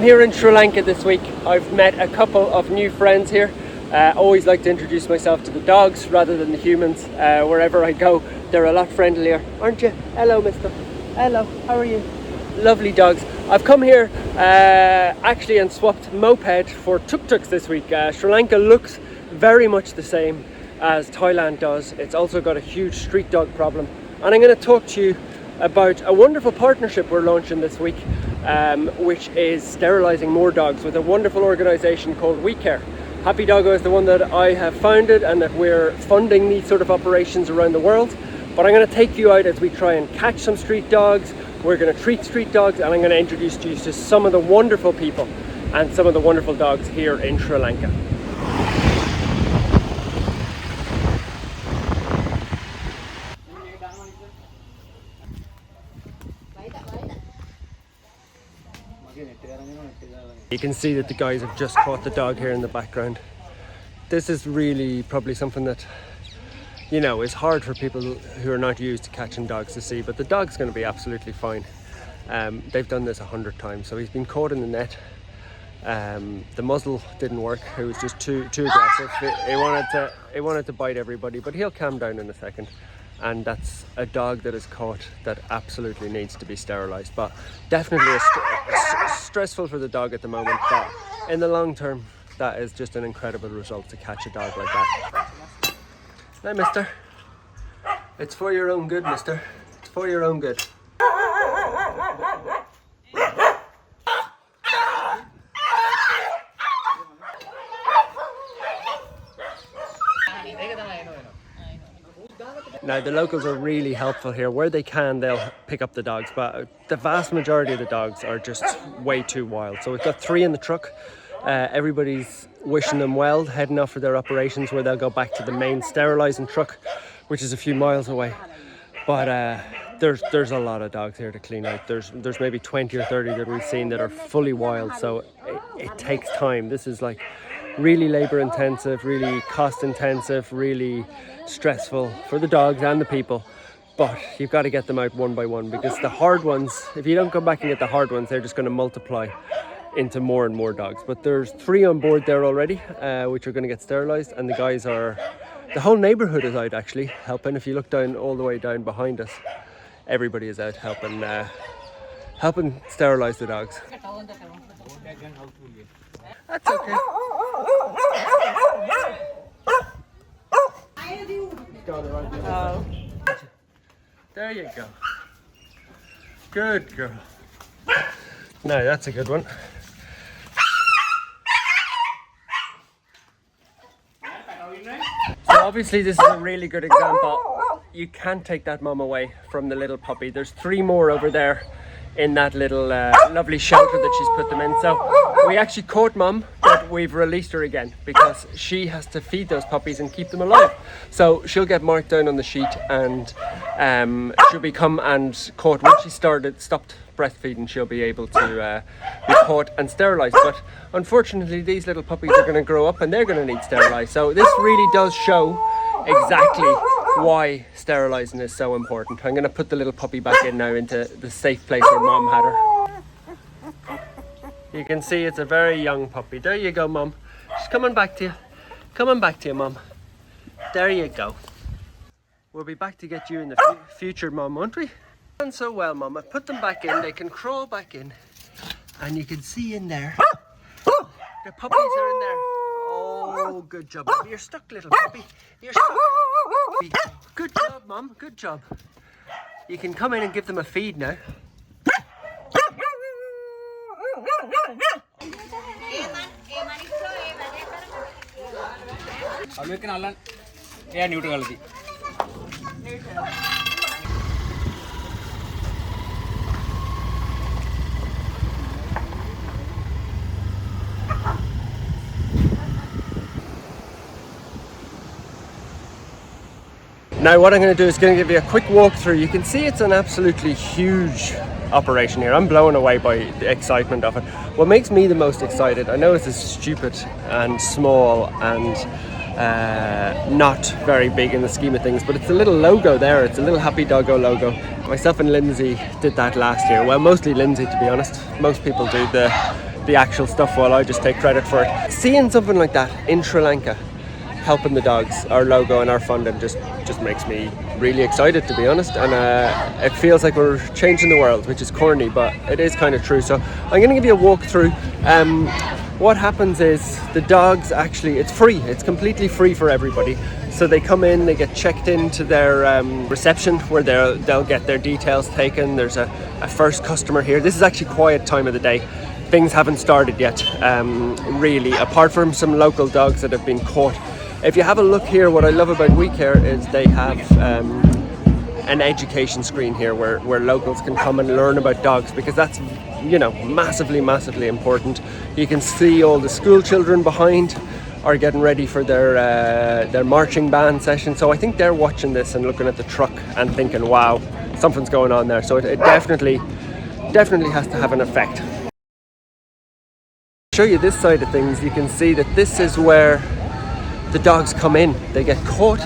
here in Sri Lanka this week. I've met a couple of new friends here. Always like to introduce myself to the dogs rather than the humans. Wherever I go, they're a lot friendlier, aren't you? Hello, mister. Hello, how are you? Lovely dogs. I've come here actually and swapped moped for tuk-tuks this week. Sri Lanka looks very much the same as Thailand does. It's also got a huge street dog problem. And I'm going to talk to you about a wonderful partnership we're launching this week, which is sterilising more dogs with a wonderful organisation called WECare. Happy Doggo is the one that I have founded and that we're funding these sort of operations around the world. But I'm going to take you out as we try and catch some street dogs. We're going to treat street dogs, and I'm going to introduce you to some of the wonderful people and some of the wonderful dogs here in Sri Lanka. You can see that the guys have just caught the dog here in the background. This is really probably something that, you know, is hard for people who are not used to catching dogs to see, but the dog's going to be absolutely fine. They've done this 100 times, so he's been caught in the net. The muzzle didn't work; it was just too aggressive. He wanted to bite everybody, but he'll calm down in a second. And that's a dog that is caught that absolutely needs to be sterilised. But definitely stressful for the dog at the moment. But in the long term, that is just an incredible result to catch a dog like that. Now, mister, it's for your own good, mister. It's for your own good. Now, the locals are really helpful here. Where they can, they'll pick up the dogs, but the vast majority of the dogs are just way too wild. So we've got 3 in the truck. Everybody's wishing them well, heading off for their operations, where they'll go back to the main sterilising truck, which is a few miles away. But there's a lot of dogs here to clean out. There's maybe 20 or 30 that we've seen that are fully wild, so it takes time. This is like really labour intensive, really cost intensive, really stressful for the dogs and the people. But you've got to get them out one by one, because the hard ones, if you don't go back and get the hard ones, they're just going to multiply into more and more dogs. But there's 3 on board there already, which are going to get sterilised, and the guys are, the whole neighbourhood is out actually helping. If you look down, all the way down behind us, everybody is out helping sterilise the dogs. That's okay. Oh. There you go. Good girl. No, that's a good one. So obviously this is a really good example. You can't take that mum away from the little puppy. There's 3 more over there in that little lovely shelter that she's put them in. So we actually caught mum, but we've released her again because she has to feed those puppies and keep them alive. So she'll get marked down on the sheet, and she'll be come and caught. When she stopped breastfeeding, she'll be able to be caught and sterilised. But unfortunately, these little puppies are going to grow up and they're going to need sterilised. So this really does show exactly why sterilising is so important. I'm going to put the little puppy back in now into the safe place where mom had her. You can see it's a very young puppy. There you go, mum. She's coming back to you. Coming back to you, mum. There you go. We'll be back to get you in the future, mum, won't we? Done so well, mum. I put them back in. They can crawl back in, and you can see in there the puppies are in there. Oh, good job. You're stuck, little puppy. You're stuck. Good job, mum. Good job. You can come in and give them a feed now. Now what I'm going to do is going to give you a quick walkthrough. You can see it's an absolutely huge operation here. I'm blown away by the excitement of it. What makes me the most excited, I know this is stupid and small and not very big in the scheme of things, but it's a little logo there. It's a little Happy Doggo logo. Myself and Lindsay did that last year. Well, mostly Lindsay, to be honest. Most people do the the actual stuff while I just take credit for it. Seeing something like that in Sri Lanka, helping the dogs, our logo and our funding just makes me really excited, to be honest, and it feels like we're changing the world, which is corny, but it is kind of true. So I'm going to give you a walk through. What happens is the dogs actually, it's free, it's completely free for everybody. So they come in, they get checked into their reception where they'll get their details taken. There's a first customer here. This is actually quiet time of the day. Things haven't started yet, really, apart from some local dogs that have been caught. If you have a look here, what I love about WECare is they have an education screen here where locals can come and learn about dogs, because that's, you know, massively important. You can see all the school children behind are getting ready for their marching band session. So I think they're watching this and looking at the truck and thinking, wow, something's going on there. So it definitely has to have an effect. Show you this side of things. You can see that this is where the dogs come in. They get caught,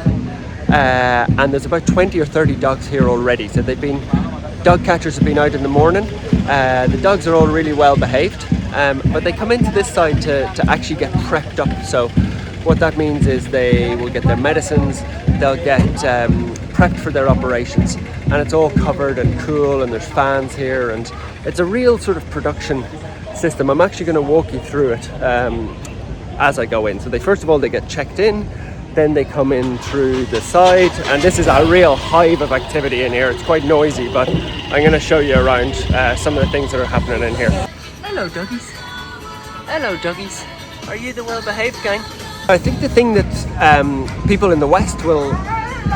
and there's about 20 or 30 dogs here already. So dog catchers have been out in the morning. The dogs are all really well behaved, but they come into this side to actually get prepped up. So what that means is they will get their medicines, they'll get prepped for their operations, and it's all covered and cool, and there's fans here, and it's a real sort of production system. I'm actually going to walk you through it as I go in. So first of all they get checked in, then they come in through the side, and this is a real hive of activity in here. It's quite noisy, but I'm going to show you around some of the things that are happening in here. Hello doggies. Hello doggies. Are you the well-behaved gang? I think the thing that people in the West will,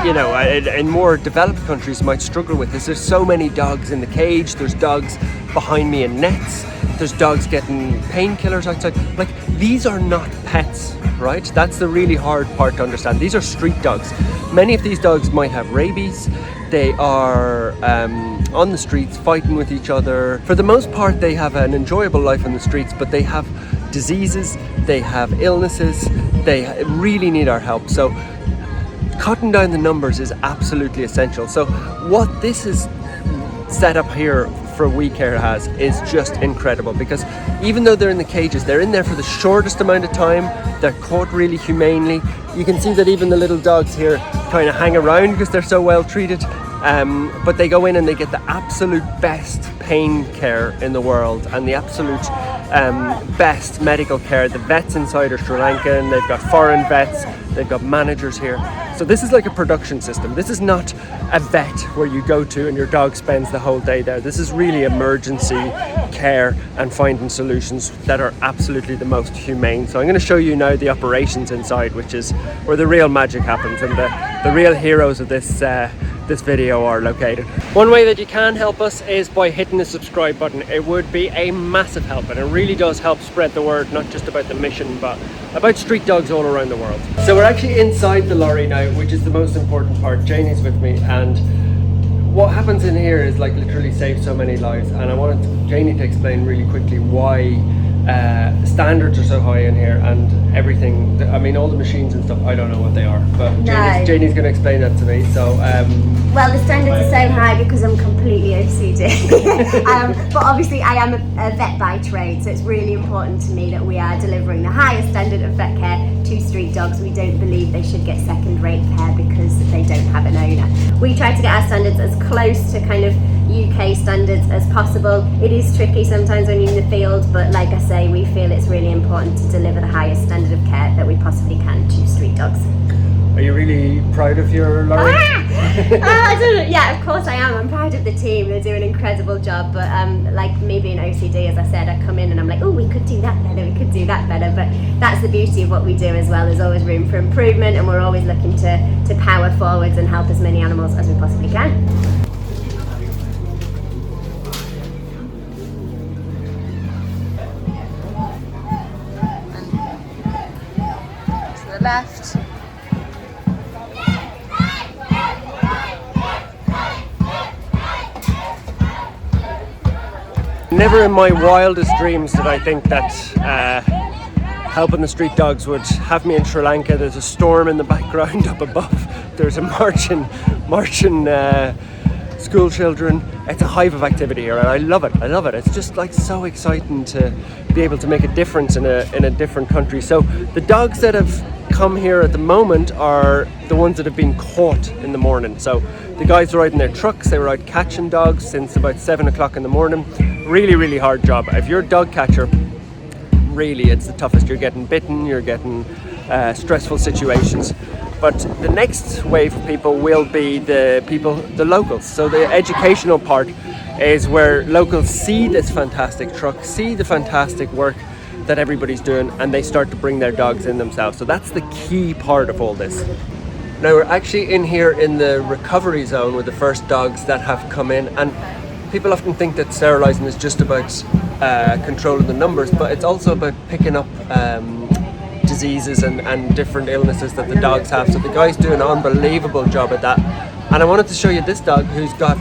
you know, in more developed countries might struggle with is there's so many dogs in the cage. There's dogs behind me in nets. There's dogs getting painkillers outside. Like, these are not pets, right? That's the really hard part to understand. These are street dogs. Many of these dogs might have rabies. They are on the streets fighting with each other. For the most part, they have an enjoyable life on the streets, but they have diseases, they have illnesses, they really need our help. So cutting down the numbers is absolutely essential. So what this is set up here for WECare has is just incredible, because even though they're in the cages, they're in there for the shortest amount of time. They're caught really humanely. You can see that even the little dogs here kind of hang around because they're so well treated, but they go in and they get the absolute best pain care in the world and the absolute best medical care. The vets inside are Sri Lankan, they've got foreign vets, they've got managers here. So this is like a production system. This is not a vet where you go to and your dog spends the whole day there. This is really emergency care and finding solutions that are absolutely the most humane. So I'm going to show you now the operations inside, which is where the real magic happens, and the real heroes of this video are located. One way that you can help us is by hitting the subscribe button. It would be a massive help, and it really does help spread the word, not just about the mission, but about street dogs all around the world. So we're actually inside the lorry now, which is the most important part. Janie's with me, and what happens in here is like literally save so many lives, and I wanted Janie to explain really quickly why standards are so high in here and everything. I mean, all the machines and stuff, I don't know what they are, but no. Janie's going to explain that to me. So well, the standards are so high because I'm completely OCD. But obviously I am a vet by trade, so it's really important to me that we are delivering the highest standard of vet care to street dogs. We don't believe they should get second-rate care because they don't have an owner. We try to get our standards as close to kind of UK standards as possible. It is tricky sometimes when you're in the field, but like I say, we feel it's really important to deliver the highest standard of care that we possibly can to street dogs. Are you really proud of your lorry? I don't know. Yeah, of course I am. I'm proud of the team. They do an incredible job. But like me being OCD, as I said, I come in and I'm like, oh, we could do that better. We could do that better. But that's the beauty of what we do as well. There's always room for improvement, and we're always looking to power forwards and help as many animals as we possibly can. To the left. Never in my wildest dreams did I think that helping the street dogs would have me in Sri Lanka. There's a storm in the background up above. There's a marching school children. It's a hive of activity here, and I love it. I love it. It's just like so exciting to be able to make a difference in a different country. So the dogs that have come here at the moment are the ones that have been caught in the morning. So the guys ride in their trucks. They were out catching dogs since about 7 o'clock in the morning. Really, really hard job. If you're a dog catcher, really it's the toughest. You're getting bitten, you're getting stressful situations. But the next wave of people will be the locals. So the educational part is where locals see this fantastic truck, see the fantastic work that everybody's doing, and they start to bring their dogs in themselves. So that's the key part of all this. Now we're actually in here in the recovery zone with the first dogs that have come in, and people often think that sterilising is just about controlling the numbers, but it's also about picking up diseases and different illnesses that the dogs have. So the guys do an unbelievable job at that. And I wanted to show you this dog who's got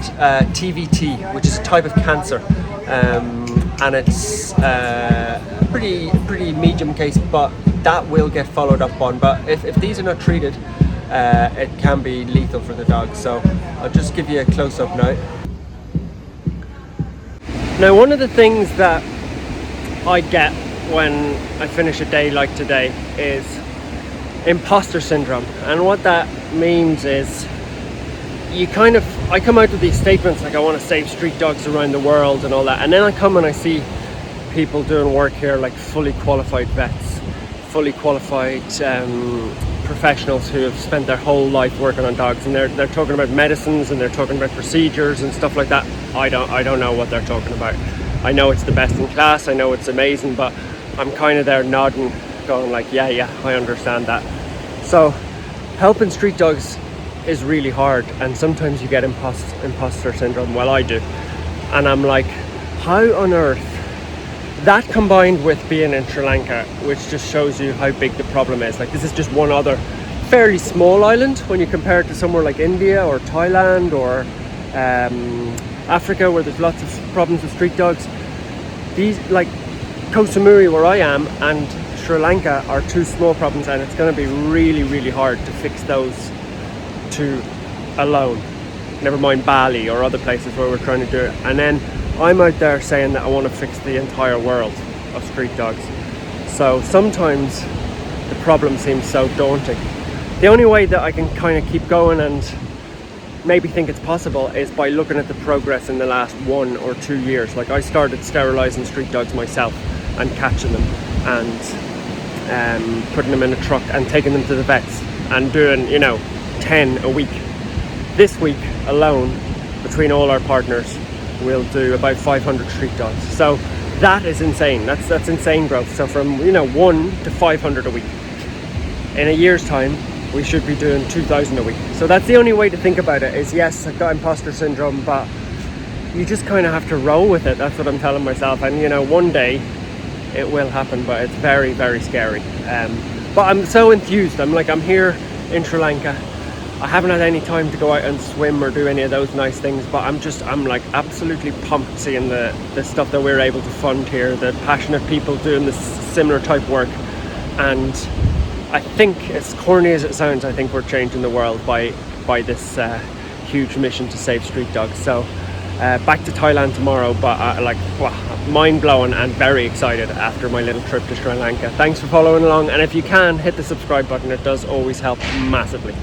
TVT, which is a type of cancer, and it's pretty medium case, but that will get followed up on. But if these are not treated, it can be lethal for the dog. So I'll just give you a close-up now. Now, one of the things that I get when I finish a day like today is imposter syndrome, and what that means is I come out with these statements like I want to save street dogs around the world and all that, and then I come and I see people doing work here like fully qualified vets, fully qualified professionals who have spent their whole life working on dogs, and they're talking about medicines and they're talking about procedures and stuff like that. I don't know what they're talking about. I know it's the best in class, I know it's amazing, but I'm kind of there nodding, going like, yeah, I understand that. So helping street dogs is really hard, and sometimes you get imposter syndrome. Well, I do, and I'm like, how on earth? That combined with being in Sri Lanka, which just shows you how big the problem is. Like, this is just one other fairly small island when you compare it to somewhere like India or Thailand or Africa, where there's lots of problems with street dogs. These, like Koh Samui, where I am, and Sri Lanka are two small problems, and it's going to be really, really hard to fix those two alone. Never mind Bali or other places where we're trying to do it. And then I'm out there saying that I want to fix the entire world of street dogs. So sometimes the problem seems so daunting. The only way that I can kind of keep going and maybe think it's possible is by looking at the progress in the last 1 or 2 years. Like, I started sterilising street dogs myself and catching them and putting them in a truck and taking them to the vets and doing 10 a week. This week alone, between all our partners, we'll do about 500 street dogs. So that is insane. That's insane growth. So from 1 to 500 a week. In a year's time, we should be doing 2,000 a week. So that's the only way to think about it. Is yes, I've got imposter syndrome, but you just kind of have to roll with it. That's what I'm telling myself. And one day it will happen, but it's very, very scary. But I'm so enthused. I'm here in Sri Lanka. I haven't had any time to go out and swim or do any of those nice things, but I'm like absolutely pumped seeing the stuff that we're able to fund here, the passionate people doing this similar type work. And I think, as corny as it sounds, I think we're changing the world by this huge mission to save street dogs. So back to Thailand tomorrow, but mind-blowing and very excited after my little trip to Sri Lanka. Thanks for following along, and if you can, hit the subscribe button. It does always help massively.